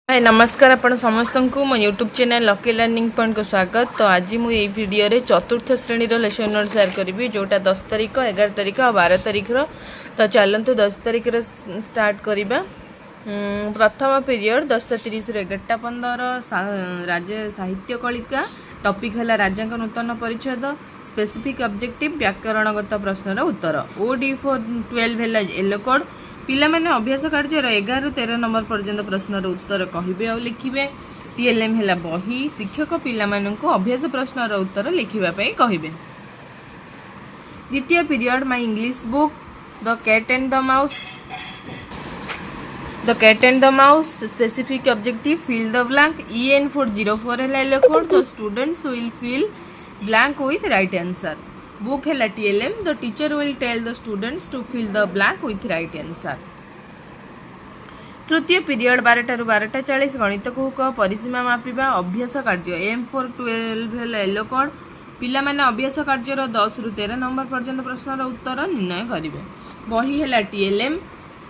हाय नमस्कार आपण समस्त को मो YouTube channel lucky learning point को स्वागत। तो आज मुझे ये वीडियो रे चतुर्थ श्रेणी लेसन नोट शेयर करी जोटा 10 तारीख 11 तारीख और 12 तारीख तो चलतु 10 तारीख स्टार्ट करवा। प्रथम पीरियड 10:30 11:15 राज्य साहित्य कलिका टॉपिक है राज्य नूतन परिच्छेद स्पेसिफिक ऑब्जेक्टिव व्याकरणगत प्रश्नर उत्तर। ओडी फॉर 12 है येलो कोड पिला माने अभ्यास कार्य 11 ରୁ 13 नंबर पर्यंत प्रश्नर उत्तर कहिबे और लिखिबे। टीएलएम है बही शिक्षक पिला माननकु अभ्यास प्रश्नर उत्तर लिखिबा पई कहिबे। द्वितीय period my English book the cat and the mouse specific objective fill the blank EN 404 है yellow code the students will fill blank with right answer. Book है TLM the teacher will tell the students to fill the blank with right answer. तृतीय period 12 ରୁ 12:40 गणित को परिसीमा मापिबा अभ्यास कार्य M for 12 है येलो कोड पिला माने अभ्यास कार्य 10 ରୁ 13 नंबर पर्यंत प्रश्नर उत्तर निर्णय करिवे। बही है TLM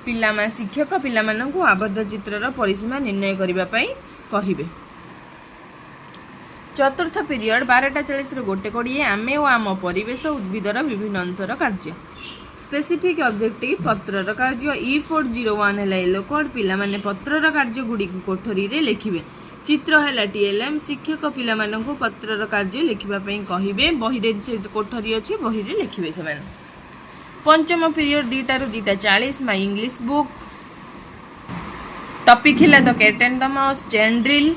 पिला मा शिक्षक पिला माननकु आबद्ध चित्रर परिसीमा निर्णय करिबा पई कहिबे। चतुर्थ पीरियड 12:40 ରୁ 1:20 आमे और आम परिवेश उद्भिदर विभिन्न अंशर कार्य स्पेसिफिक ऑब्जेक्टिव पत्रर कार्य E401 है येलो कोड पिला माने पत्रर कार्य गुडी कोठरी रे लिखिबे। चित्र है TLM शिक्षक पिला माननकु पत्रर कार्य लिखिबा पई कहिबे। बही रे कोठरी अछि बही रे लिखिबे समान। पंचम पीरियड 2 ରୁ 2:40 माय इंग्लिश बुक टॉपिक है the cat and the mouse chain drill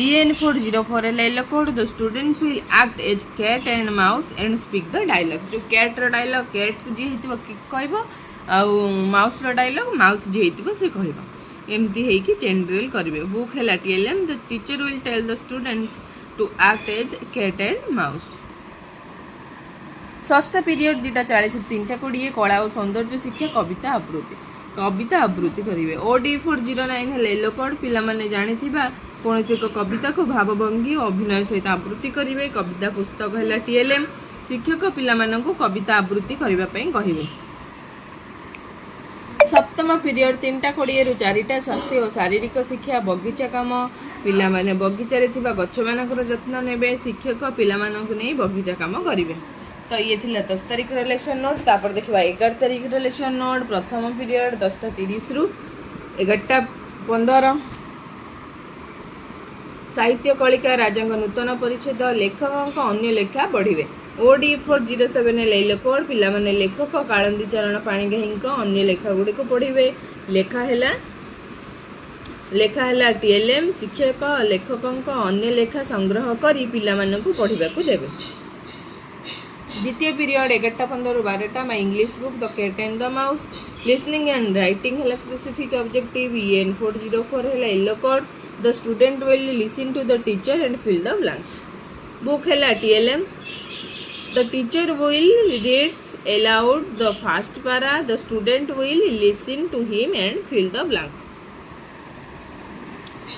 EN 404 है yellow code the students will act as cat and mouse and speak the dialogue. जो कैट रो डायलॉग कैट जी हेतिबो कहबो आ माउस रो डायलॉग माउस जी हेतिबो से कहबो एमती हे कि चेन ड्रिल करिवे। बुक है TLM the teacher will tell the students to act as cat and mouse. षष्ठ पीरियड 2:40 ରୁ 3:20 कला और सौंदर्य शिक्षा कविता आबृत्ति करिवे। OD 409 है येलो कोड पिला माने जानिथिबा कौन एक कविता को भावभंगी और अभिनय सहित आवृत्ति करेंगे। कविता पुस्तक है TLM शिक्षक पिला माननकु कविता आवृत्ति करबा पई कहिबे। सप्तम पीरियड 3:20 ରୁ 4टा स्वास्थ्य और शारीरिक शिक्षा बगीचा काम पिला माने बगीचा रे थिबा गछ मानकर जत्न नेबे। शिक्षक पिला माननकु नै बगीचा काम करिवे। तो ये थिला 10 तारीख रे लेसन नोट। तापर देखिबा 11 तारीख रे लेसन नोट। प्रथम पीरियड 10:30 ରୁ 11:15 साहित्य कलिका राजांग नूतन परिच्छेद लेखक अन्य लेखा बढ़िवे। OD 407 है येलो कोड पिला माने लेखक कालंदी चरण पाणिग्राही अन्य लेखा गुडी को पढ़िवे। लेखा है TLM शिक्षक लेखक अन्य लेखा संग्रह करी पिला माननकु पढ़िबा को देबे। द्वितीय पीरियड 11:15 ରୁ 12टा my English book the cat and the mouse listening and writing है स्पेसिफिक ऑब्जेक्टिव EN 404 है yellow code the student will listen to the teacher and fill the blanks. Book है TLM the teacher will read aloud the first para the student will listen to him and fill the blank.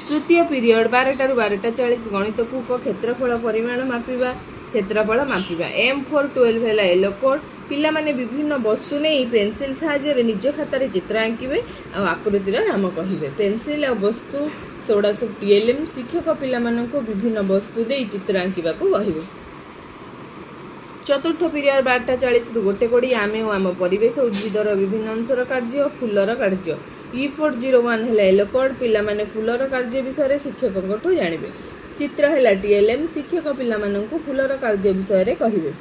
तृतीय period 12 ରୁ 12:40 गणित को क्षेत्रफल परिमाण मापिबा M for 12 है yellow code पिला माने विभिन्न वस्तु नहीं पेंसिल सहायता निज खातार चित्र आंकिबे और आकृतिर नाम कहिबे। पेंसिल और वस्तु सोडा सब TLM शिक्षक पिला माननको विभिन्न वस्तु दे चित्र आंकिबा को कहिबे। चतुर्थ पीरियड 12:40 ରୁ 1:20 आमे और आम परिवेश उद्भिदर विभिन्न अंशर कार्य फूलर कार्य E401 है येलो कोड पिला माने फूलर कार्य विषय शिक्षकंठू जानिबे। चित्र है TLM शिक्षक पिला माननको फूलर कार्य विषय कहिबे।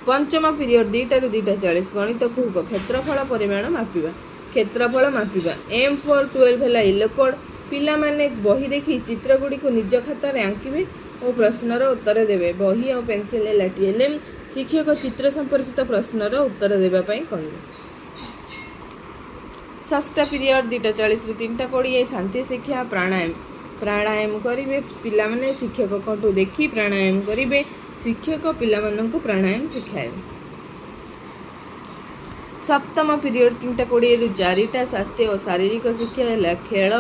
पंचम पीरियड 2 ରୁ 2:40 गणित को क्षेत्रफल परिमाण मापिबा M for 12 है येलो कोड पिला माने बही देखी चित्र गुडी को निज खाता रे आंकिबे और प्रश्नर उत्तर देबे। बही और पेंसिल है TLM शिक्षक चित्र संपर्कित प्रश्नर उत्तर देबा पई कहिबे। षष्ठ पीरियड 2:40 ରୁ 3:20 शांति शिक्षा प्राणायाम करिवे। पिला माने शिक्षक कोठू देखी प्राणायाम करिवे। शिक्षक पिला माननको प्राणायाम सिखाइबे। सप्तम पीरियड 3:20 ରୁ 4टा स्वास्थ्य और शारीरिक शिक्षा है खेल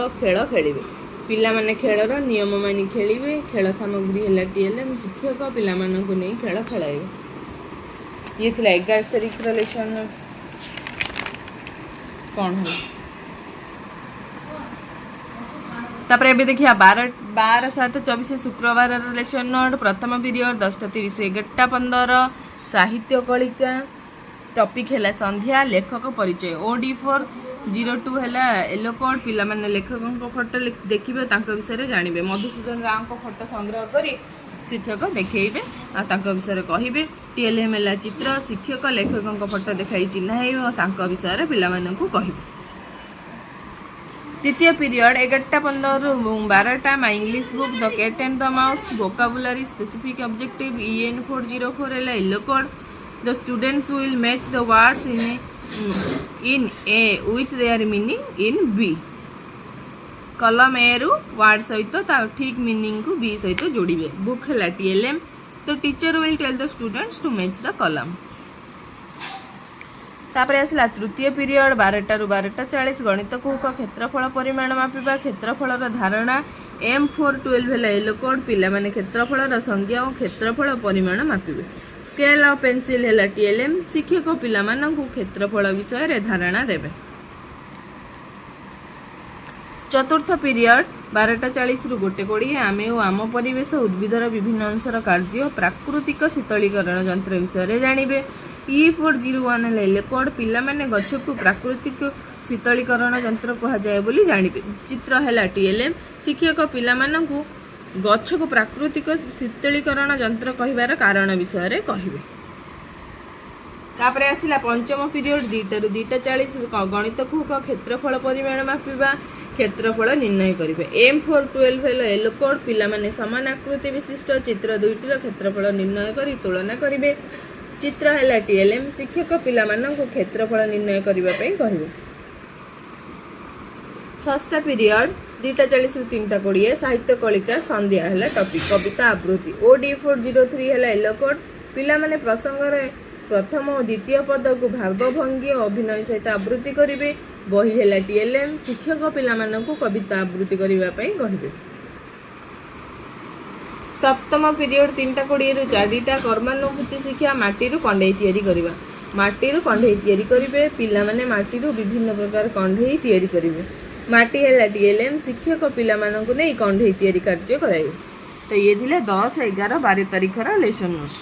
खेलिवे। पिला माने खेलर नियम मानि खेलिवे। खेल सामग्री है TLM शिक्षक पिला माननको नै खेल खेलाइबे। ये थिला 11 तारीख रो लेसन कोन है तापर एबे देखिया 12/7/24 शुक्रवार लेसन नोट प्रथम पीरियड 10:30 11:15 साहित्य कलिका टॉपिक है संध्या लेखक परिचय OD402 है येलो कोड पिला माने लेखकों फोटो देखिबे तांको विषय जानिबे मधुसूदन राव को फोटो संग्रह करी शिक्षक देखैबे आ तांको विषय कहिबे TLM है चित्र शिक्षक लेखकों फोटो देखाई चिन्हाइबे तांको विषय पिला माने को कहिबे द्वितीय पीरियड 11:15 12टा my English book the cat and the mouse vocabulary specific objective EN404 है yellow code the students will match the words in A with their meaning in B कलम ए रु वर्ड सहित ठीक मीनिंग को बी सहित जोड़िबे book है TLM तो teacher will tell the students to match the column तापर आसला तृतीय पीरियड 12टा 12:40 गणित कौक क्षेत्रफल परिमाण मापिबा क्षेत्रफल धारणा M412 है येलो कोड पिला माने क्षेत्रफल संज्ञा और क्षेत्रफल परिमाण मापिबे स्केल ऑफ पेंसिल है TLM शिक्षक पिला मानकु क्षेत्रफल विषय रे धारणा देबे चतुर्थ पीरियड 12:40 रु 1:20 आमे और आम परिवेश उद्भिदर विभिन्न अंशर कार्य प्राकृतिक शीतलीकरण यंत्र विषय जानिबे E401 है येलो कोड पिला माने गछ को प्राकृतिक शीतलीकरण यंत्र कहा जाए बोली जानिबे चित्र है TLM शिक्षक पिला मानकु गछ को प्राकृतिक शीतलीकरण यंत्र कहिबार कारण विषय रे कहिबे तापर आसिला पंचम पीरियड 2टा 2:40 गणित कौक क्षेत्रफल परिमाण मापिबा क्षेत्रफल निर्णय करिवे M412 है येलो कोड पिला माने समान आकृति विशिष्ट चित्र दुईटीर क्षेत्रफल निर्णय करी तुलना करिवे चित्र है TLM शिक्षक पिला मानकु क्षेत्रफल निर्णय करिबा पई कहिवे षष्ठ पीरियड 2:40 रु 3:20 साहित्य कलिका संध्या है टॉपिक कविता आवृत्ति OD403 है येलो कोड पिला माने प्रसंग रे प्रथम और द्वितीय पद को भावभंगी और अभिनय सहित आवृत्ति करिवे बही है TLM शिक्षक पिला मानकु कविता आवृत्ति करिबा पई कहिबे सप्तम पीरियड 3:20 रु 4टा कर्मानुभूति शिक्षा माटी रु कंढई तयारी करिबा माटी रु कंढई तयारी करिवे पिला माने माटी रु विभिन्न प्रकार कंढई तयारी करिवे माटी है TLM शिक्षक पिला मानकु नै कंढई तयारी कार्य कराइबे तो ये थिले 10 11 12 तारिखर लेसन नोट्स।